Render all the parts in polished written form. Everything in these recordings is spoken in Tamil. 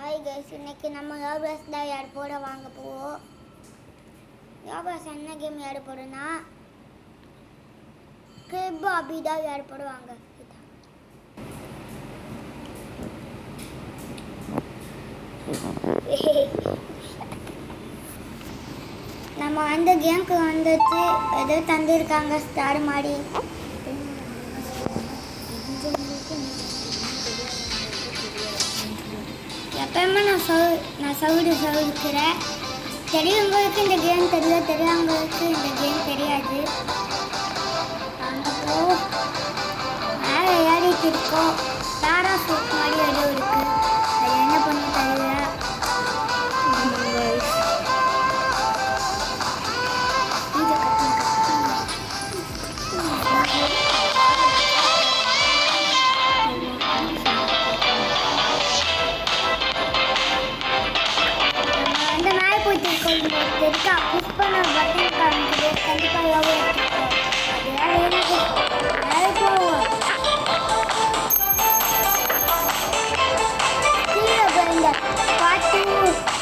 ஹாய் கைஸ், இன்னைக்கு நம்ம யோபாஸ் தான் யார் போட வாங்க போவோம். யோபாஸ் என்ன கேம் யார் போடுனா கிரிப் பாபி தான் யார் போடுவாங்க. நம்ம அந்த கேமுக்கு வந்துட்டு ஏதோ தந்திருக்காங்க ஸ்டார் மாதிரி. எப்பயுமே நான் சவுடுக்கிறேன். தெரியவங்களுக்கு இந்த கேம் தெரியல, தெரியாதவங்களுக்கு இந்த கேம் தெரியாது. அங்கே மேலே ஏறிட்டு இருக்கோம். தாரா சூப் மாதிரி ஏதோ இருக்கு, அது என்ன பண்ண தெரியல. இருக்கா புஷ் பண்ண பட்டன் காமிக்குது. கண்டிப்பாக எவ்வளோ இருக்கும் அது வேறு எனக்கு வேறு போவோம். கீழே இந்த பாட்டு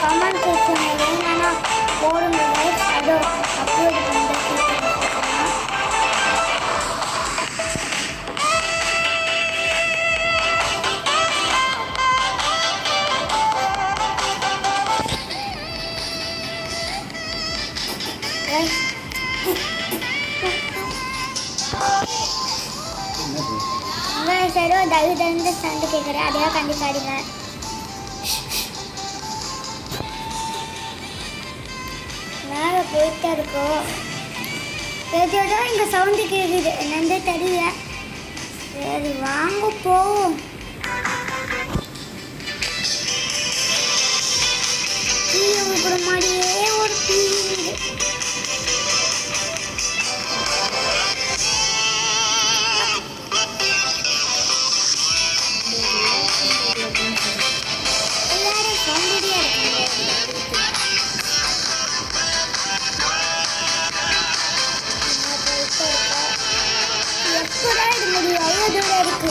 கமெண்ட் செக்ஷனில் வேணும்னா போடுங்க. அதோ அப்லோட் பண்ணுற சைடோ தகுந்த சவுண்டு கேட்குறேன். அதையா கண்டிப்பாடுங்க. மேலே போயிட்டே இருக்கோம். ஏதோ இங்கே சவுண்டு கேட்குது, என்னன்னு தெரியல. சரி வாங்க போவோம். ஒரு மாதிரியே ஒரு ஃபீலிங். எப்படா இது முடியும்? அவ்வளோ தூரம் இருக்கு.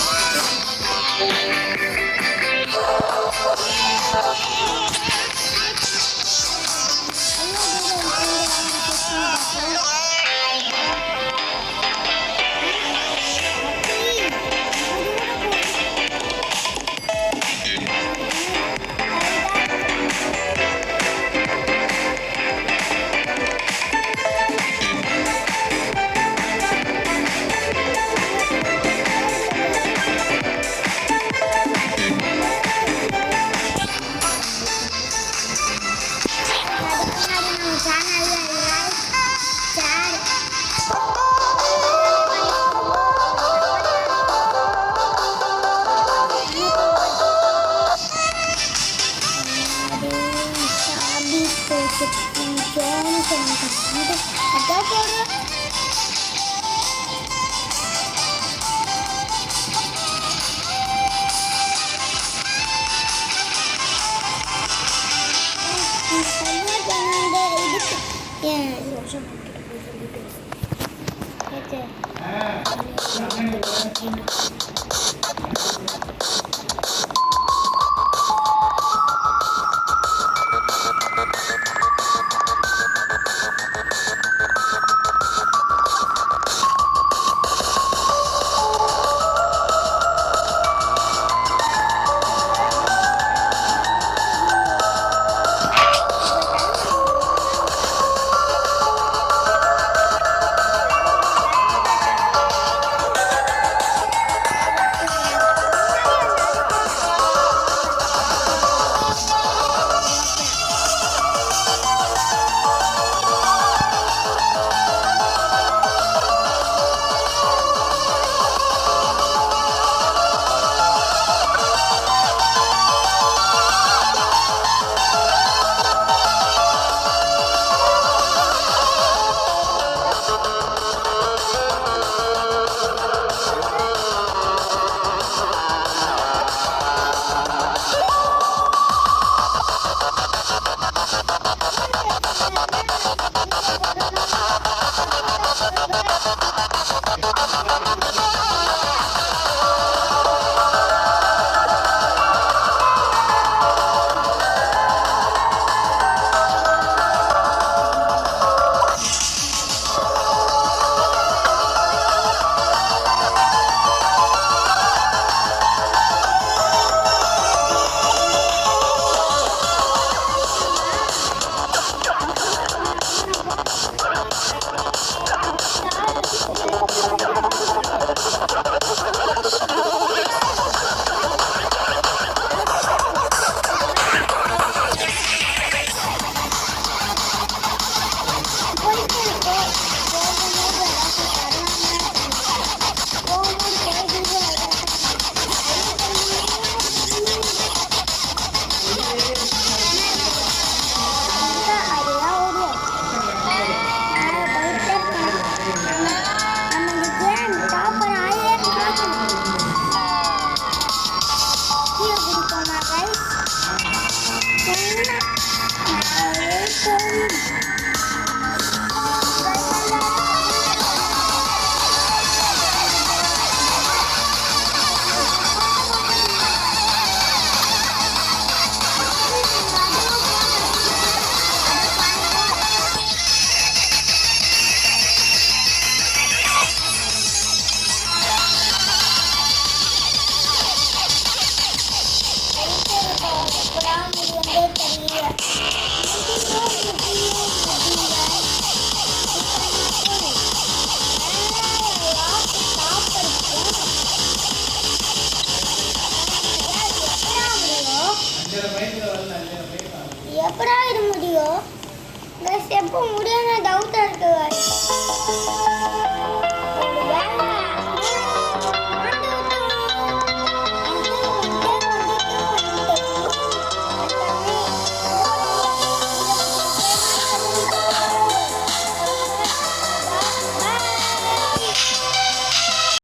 தெரியல. எப்படா இது முடியும்? எப்போ முடியும் டவுட்டா இருக்கு.